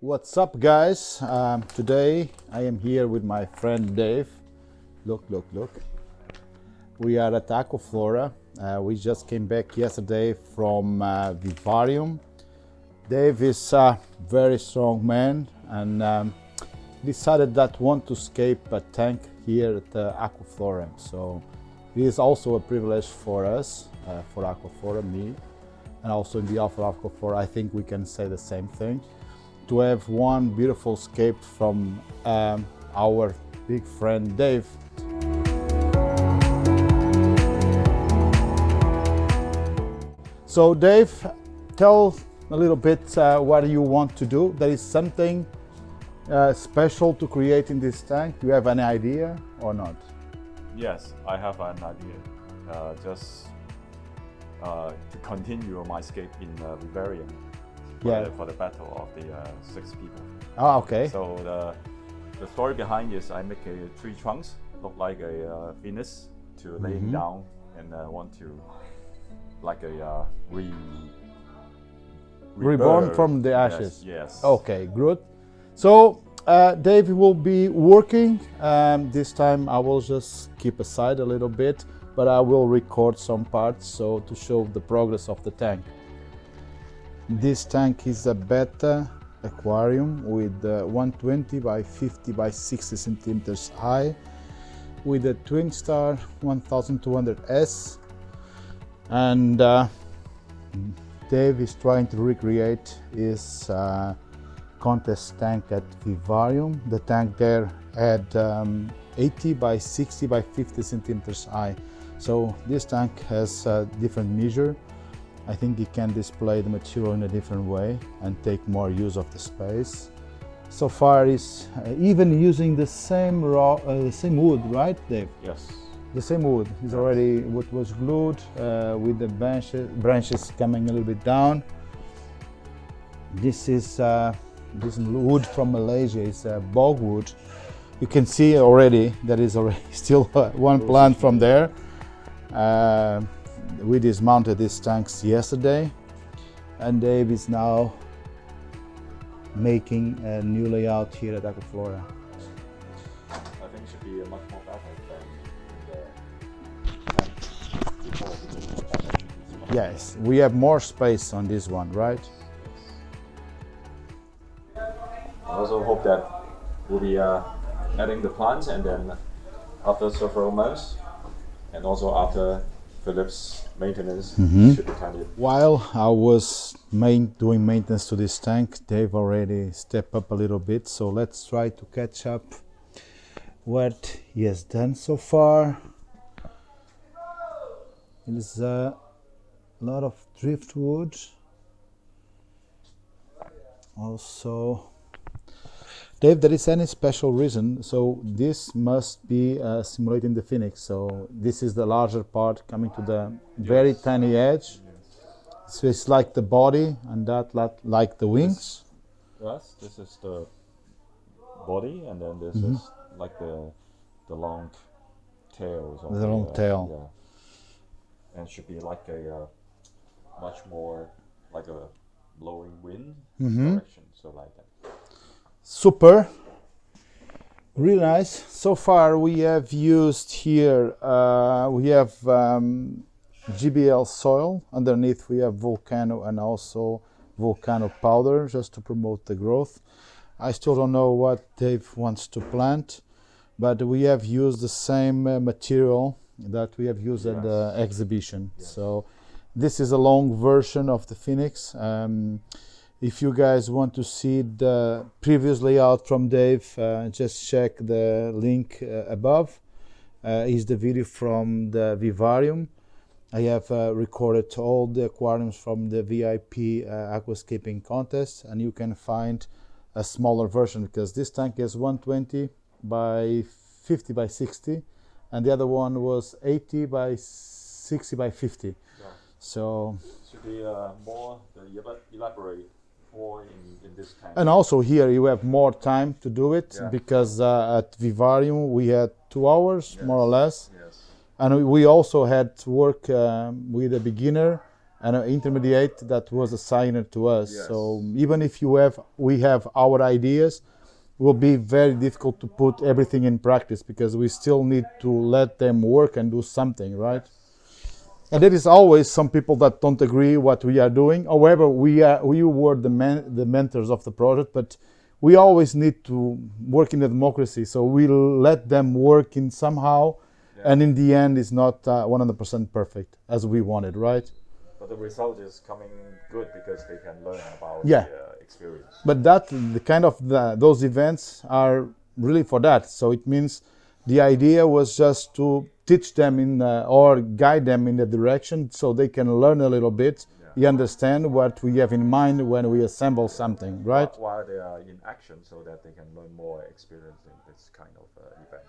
What's up, guys? Today I am here with my friend Dave. Look. We are at Aquaflora. We just came back yesterday from Vivarium. Dave is a very strong man and decided that want to scape a tank here at Aquaflora. So it is also a privilege for us, for Aquaflora, me, and also in behalf of Aquaflora, I think we can say the same thing. To have one beautiful scape from our big friend Dave. So Dave, tell a little bit what you want to do. There is something special to create in this tank. Do you have any idea or not? Yes, I have an idea. Just to continue my scape in Vivarium. For the battle of the 6 people. Ah, okay. So the story behind is I make 3 trunks, look like a Venus, to laying down, and want to like a reborn from the ashes. Yes. Okay, good. So Dave will be working. This time I will just keep aside a little bit, but I will record some parts so to show the progress of the tank. This tank is a Beta-Aquarium with 120 by 50 by 60 centimeters high with a Twinstar 1200S, and Dave is trying to recreate his contest tank at Vivarium. The tank there had 80 by 60 by 50 centimeters high, so this tank has a different measure. I think it can display the material in a different way and take more use of the space. So far, is even using the same wood, right, Dave? Yes. The same wood is already what was glued with the branches coming a little bit down. This is this wood from Malaysia. It's bogwood. You can see already that is already still one plant from there. We dismounted these tanks yesterday, and Dave is now making a new layout here at Aquaflora. I think it should be a much more better than Yes, we have more space on this one, right? I also hope that we'll be adding the plants, and then after several months, and also after Filipe's maintenance, should be kind of... While I was doing maintenance to this tank, Dave already stepped up a little bit, so let's try to catch up what he has done so far. It is a lot of driftwood. Also, Dave, there is any special reason? So this must be simulating the Phoenix. So this is the larger part coming to the very tiny edge. So it's like the body, and that like the wings. Yes, this is the body, and then this is like the long tails. The long tail. Yeah. And should be like a much more like a blowing wind direction. So like that. Super, really nice. So far we have used here, we have GBL soil, underneath we have Volcano and also Volcano powder, just to promote the growth. I still don't know what Dave wants to plant, but we have used the same material that we have used at the exhibition. So this is a long version of the Phoenix. If you guys want to see the previous layout from Dave, just check the link above. Is the video from the Vivarium. I have recorded all the aquariums from the VIP Aquascaping Contest, and you can find a smaller version because this tank is 120 by 50 by 60, and the other one was 80 by 60 by 50. Yeah. So should be more elaborate. In this tank. And also here you have more time to do it because at Vivarium we had 2 hours more or less, and we also had to work with a beginner and an intermediate that was assigned to us. Yes. So even if we have our ideas, it will be very difficult to put everything in practice because we still need to let them work and do something, right? And there is always some people that don't agree what we are doing. However, we were the mentors of the project, but we always need to work in a democracy. So we'll let them work in somehow, and in the end, it's not 100% perfect as we wanted, right? But the result is coming good because they can learn about Yeah. the experience. But those events are really for that. So it means the idea was just to teach them or guide them in the direction so they can learn a little bit, understand what we have in mind when we assemble something, right? While they are in action so that they can learn more experience in this kind of event.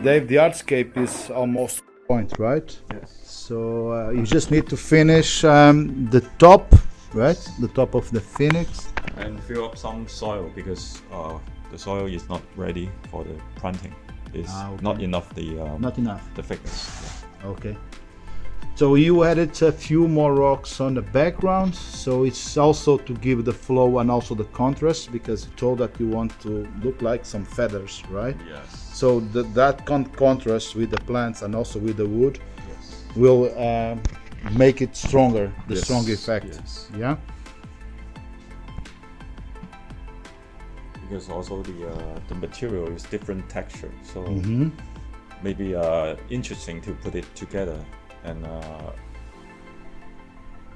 Dave, the hardscape is almost point, right? Yes. So you just need to finish the top, right? The top of the phoenix. And fill up some soil because the soil is not ready for the planting. It's okay. not enough Not enough. the thickness. Yeah. Okay. So you added a few more rocks on the background, so it's also to give the flow and also the contrast, because you told that you want to look like some feathers, right? Yes. So that contrast with the plants and also with the wood Yes. will make it stronger, the Yes. strong effect. Yes. Yeah. Because also the material is different texture, so maybe interesting to put it together. And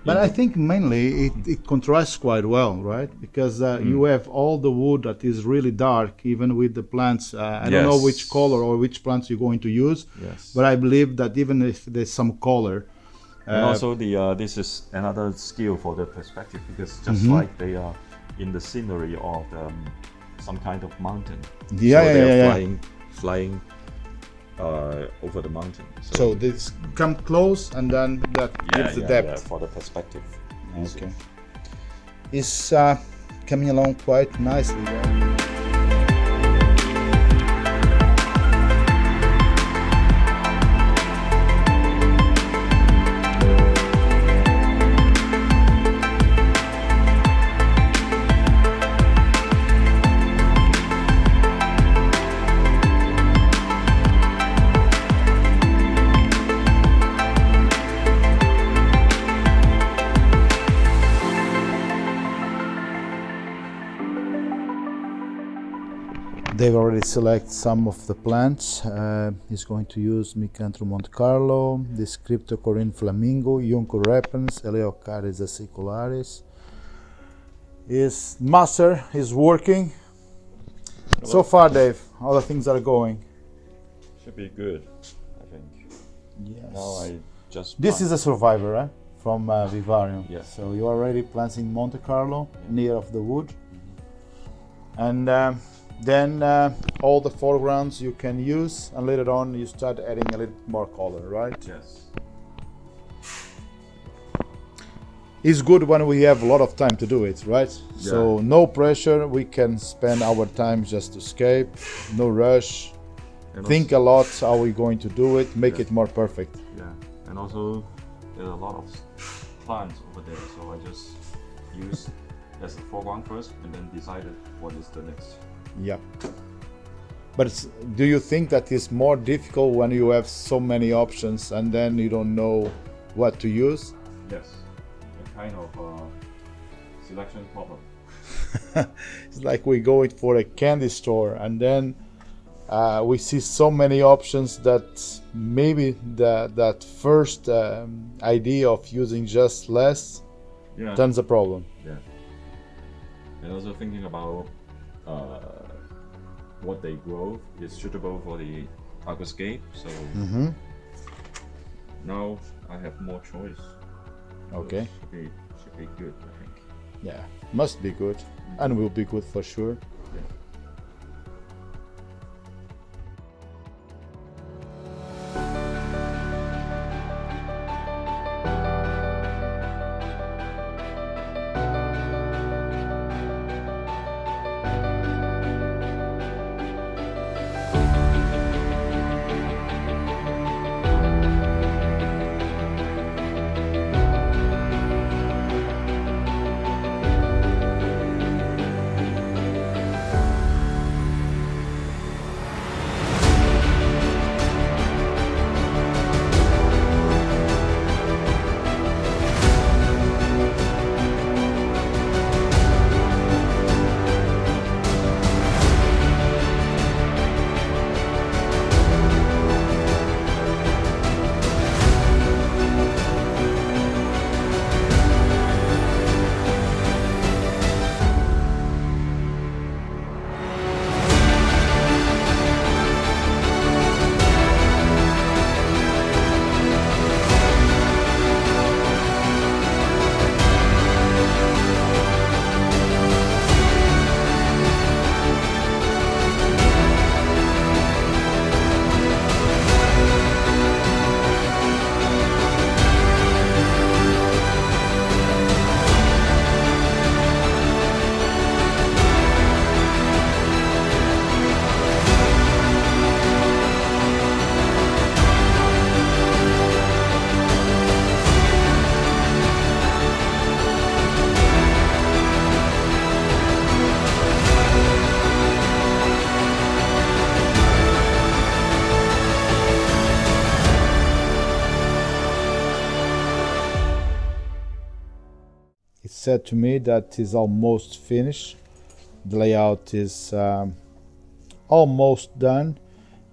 But I think mainly it contrasts quite well, right? Because you have all the wood that is really dark, even with the plants. I don't know which color or which plants you're going to use, yes. but I believe that even if there's some color. And also this is another skill for the perspective, because just like they are in the scenery of some kind of mountain. Yeah, so yeah, they're flying over the mountain. So this come close and then that gives the depth. Yeah, for the perspective. Okay. It's coming along quite nicely there. They've already selected some of the plants. He's going to use Miscanthus Monte Carlo, this Cryptocorin Flamingo, Junco repens, Eleocharis acicularis. His master is working. So far, Dave, how the things are going? Should be good, I think. Yes. Now I just. This is a survivor, right? From Vivarium. Yes. So you already planting Monte Carlo near of the wood, and then all the foregrounds you can use, and later on you start adding a little more color, right? Yes. It's good when we have a lot of time to do it, right? Yeah. So no pressure, we can spend our time just to scape, no rush, And think a lot how we're going to do it, make it more perfect. Yeah, and also there's a lot of plants over there, so I just use as the foreground first, and then decided what is the next. Yeah. But do you think that it's more difficult when you have so many options and then you don't know what to use? Yes, a kind of selection problem. It's like we're going for a candy store and then we see so many options that maybe that first idea of using just less turns a problem. Yeah, and also thinking about what they grow is suitable for the aquascape. So now I have more choice. Okay. So should be good, I think. Yeah, must be good, and will be good for sure. Yeah. Said to me that is almost finished. The layout is almost done.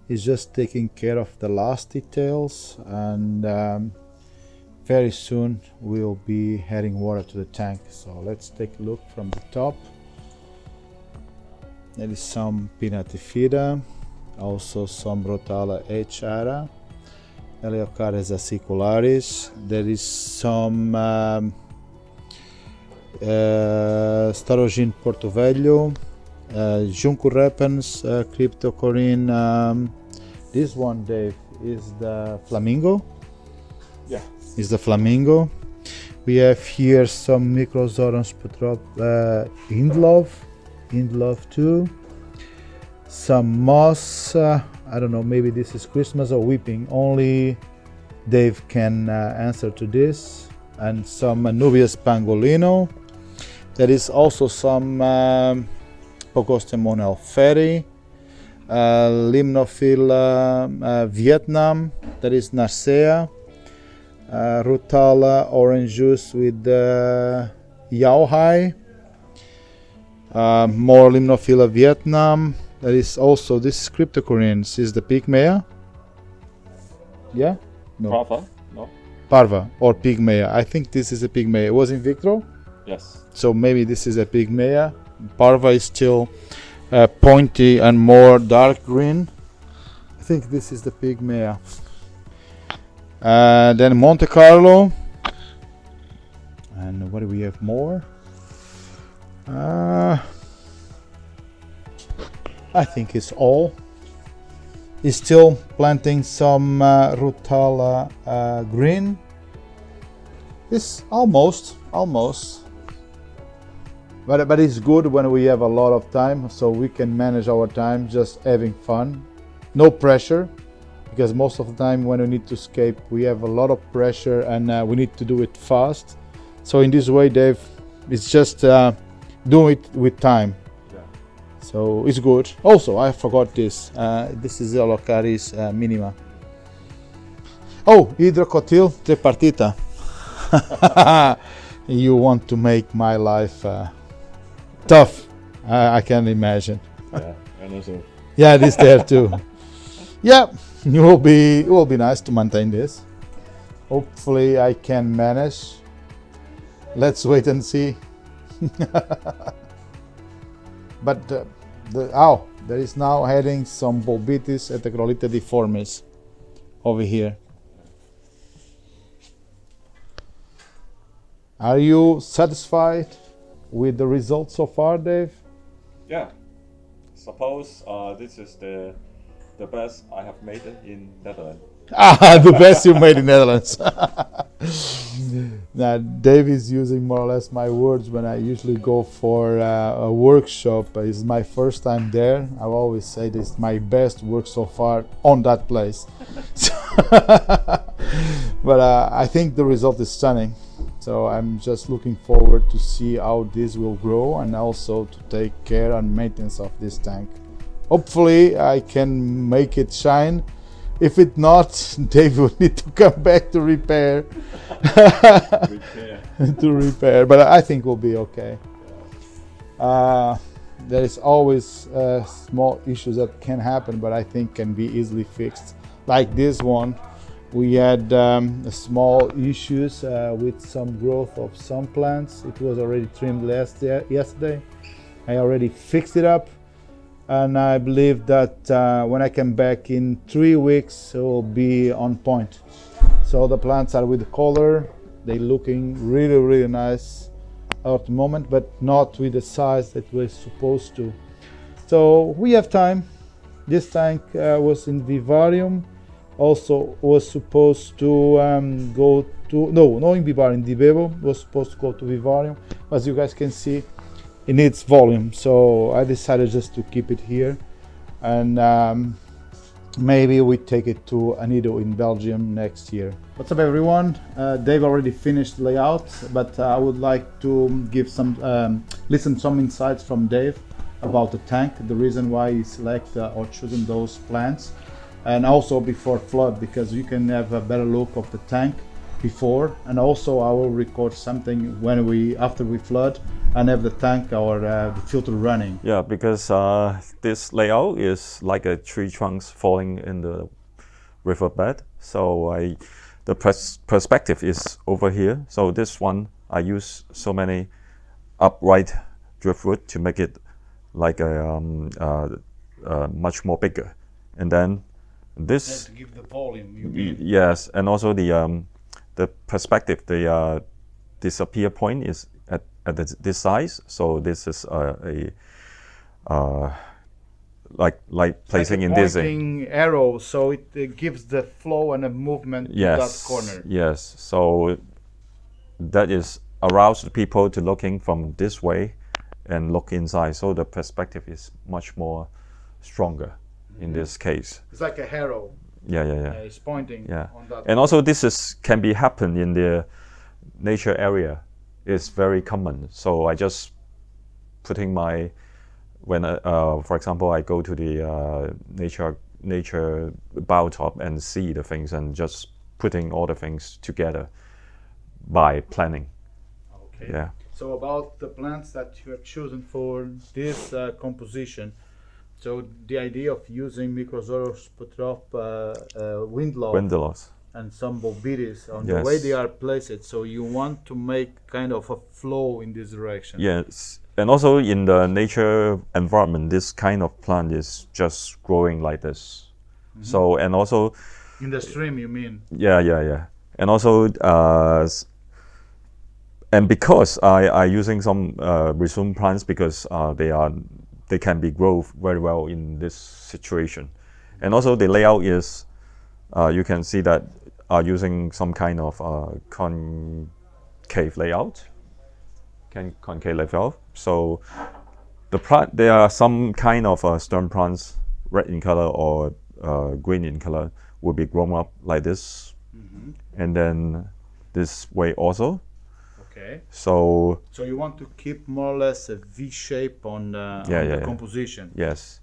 He's just taking care of the last details, and very soon we'll be adding water to the tank. So let's take a look from the top. There is some Pinnatifida, also some Rotala H-ara, Eleocharis acicularis. There is some Starogine Portovello, Junco repens, Cryptocorin. This one, Dave, is the Flamingo. Yeah. Is the Flamingo. We have here some Microzorons Hindlove too. Some moss. I don't know, maybe this is Christmas or weeping. Only Dave can answer to this. And some Anubias pangolino. There is also some Pogostemon alferi, Limnophila Vietnam. There is Narcea, Rutala orange juice with Yao Hai, more Limnophila Vietnam, There is also this cryptocorynes is the pygmea. Yeah? No. Parva? No? Parva or pygmea. I think this is a pygmea. It was in vitro, Yes. so maybe this is a pygmea. Parva is still pointy and more dark green. I think this is the pygmea. Then Monte Carlo. And what do we have more? I think it's all. He's still planting some Rutala green. It's almost. But it's good when we have a lot of time, so we can manage our time just having fun. No pressure, because most of the time when we need to scape, we have a lot of pressure and we need to do it fast. So in this way, Dave, it's just doing it with time. So it's good. Also, I forgot this. This is Alocaris minima. Oh, hydrocotyl tripartita. You want to make my life tough. I can imagine. Yeah, and also. Yeah, this there too. Yeah, it will be nice to maintain this. Hopefully, I can manage. Let's wait and see. But there is now heading some Bolbitis et Acrolitha deformis over here. Are you satisfied with the results so far, Dave? Yeah. Suppose this is the best I have made it in Netherlands. The best you made in Netherlands. Now, Dave is using more or less my words when I usually go for a workshop. It's my first time there. I always say this is my best work so far on that place. But I think the result is stunning. So I'm just looking forward to see how this will grow and also to take care and maintenance of this tank. Hopefully I can make it shine. If it not, Dave will need to come back to repair. To repair, but I think we'll be okay. There is always small issues that can happen, but I think can be easily fixed. Like this one, we had small issues with some growth of some plants. It was already trimmed yesterday. I already fixed it up. And I believe that when I come back in 3 weeks, it will be on point. So the plants are with the color. They're looking really, really nice at the moment, but not with the size that we're supposed to. So we have time. This tank was in Vivarium. Also was supposed to go to, no in Vivarium, Divevo was supposed to go to Vivarium. As you guys can see, it needs volume, so I decided just to keep it here, and maybe we take it to Anido in Belgium next year. What's up, everyone? Dave already finished the layout, but I would like to give some some insights from Dave about the tank, the reason why he selected or chosen those plants, and also before flood, because you can have a better look of the tank before, and also I will record something after we flood and have the tank or the filter running. Yeah, because this layout is like a tree trunks falling in the riverbed. So the perspective is over here. So this one, I use so many upright driftwood to make it like a much more bigger. And then this to give the volume. You mean? Yes, and also the perspective, the disappear point is at this size. So this is like placing in this arrow, so it gives the flow and a movement to that corner. Yes, so that is arouse the people to looking from this way and look inside. So the perspective is much more stronger in this case. It's like a arrow. Yeah. It's pointing on that. And also this can be happen in the nature area. It's very common. So I just putting when for example I go to the nature biotop and see the things and just putting all the things together by planning. Okay. Yeah. So about the plants that you have chosen for this composition, So the idea of using microzoospertrop wind Wind loss. and some bovides on the Yes. way they are placed, so you want to make kind of a flow in this direction. Yes, and also in the nature environment, this kind of plant is just growing like this. So, and also, In the stream, you mean? yeah, and also, and because I using some resume plants because they can be grow very well in this situation, and also the layout is you can see that using some kind of concave layout. Concave layout. So the plant, there are some kind of stem plants, red in color or green in color, will be grown up like this, and then this way also. Okay. So you want to keep more or less a V shape on the composition. Yes.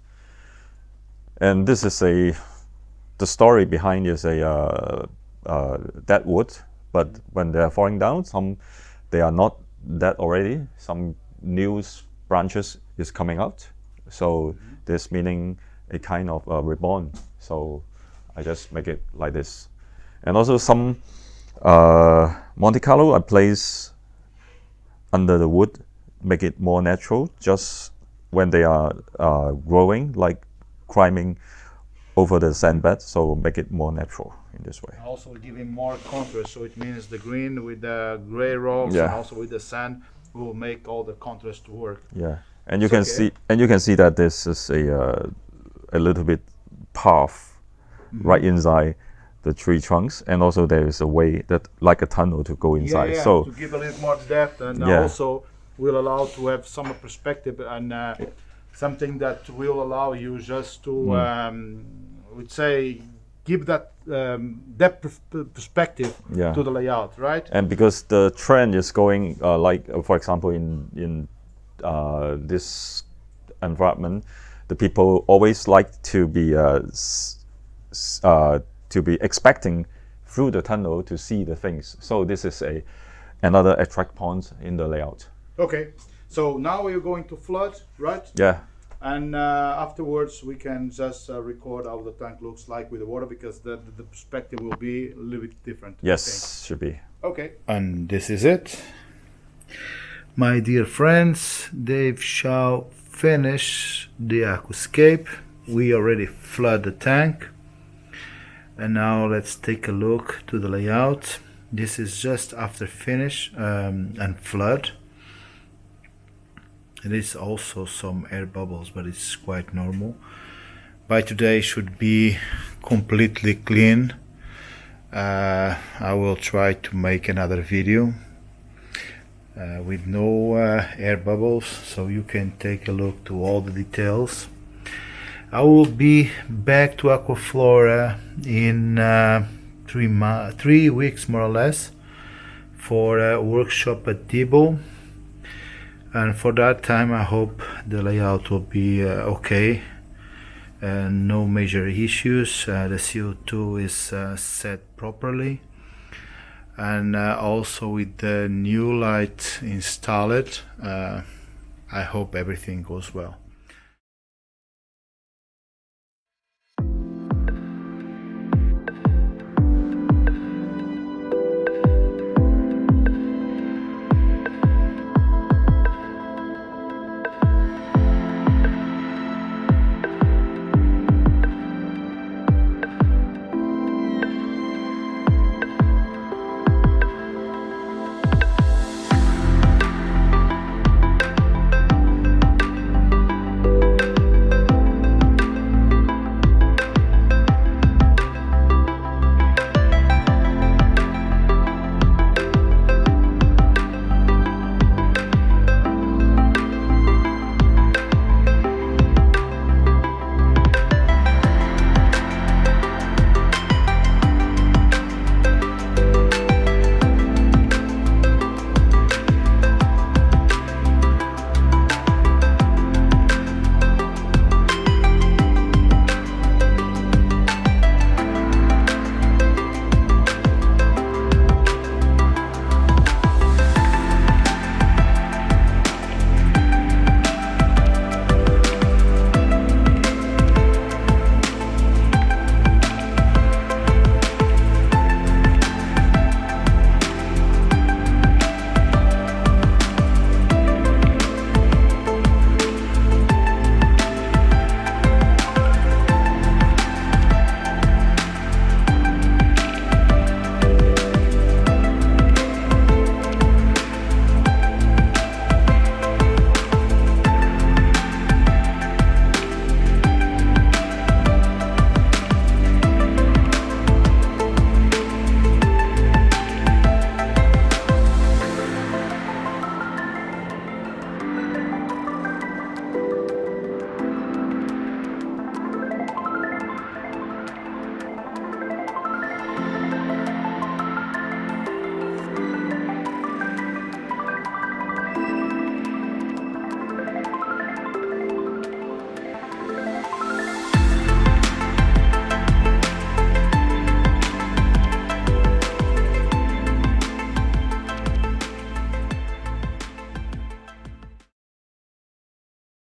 And this is the story behind is dead wood, but when they are falling down, they are not dead already. Some new branches is coming out. So this meaning a kind of reborn. So I just make it like this. And also some Monte Carlo I place under the wood, make it more natural, just when they are growing, like climbing over the sandbed, so make it more natural in this way. Also giving more contrast, so it means the green with the gray rocks and also with the sand will make all the contrast work. Yeah, and you can see that this is a little bit path right inside the tree trunks, and also there is a way that like a tunnel to go inside. So to give a little more depth, and also will allow to have some perspective and something that will allow you just to would say give that depth perspective to the layout, right? And because the trend is going for example in this environment, the people always like to be expecting through the tunnel to see the things. So this is another attract point in the layout. Okay, so now we're going to flood, right? Yeah. And afterwards we can just record how the tank looks like with the water, because the perspective will be a little bit different. Yes, should be. Okay. And this is it. My dear friends, Dave Chow finished the aquascape. We already flood the tank. And now let's take a look to the layout. This is just after finish and flood. There is also some air bubbles, but it's quite normal. By today should be completely clean. I will try to make another video with no air bubbles, so you can take a look to all the details. I will be back to Aquaflora in 3 weeks more or less for a workshop at Debo, and for that time I hope the layout will be okay and no major issues. The CO2 is set properly, and also with the new light installed, I hope everything goes well.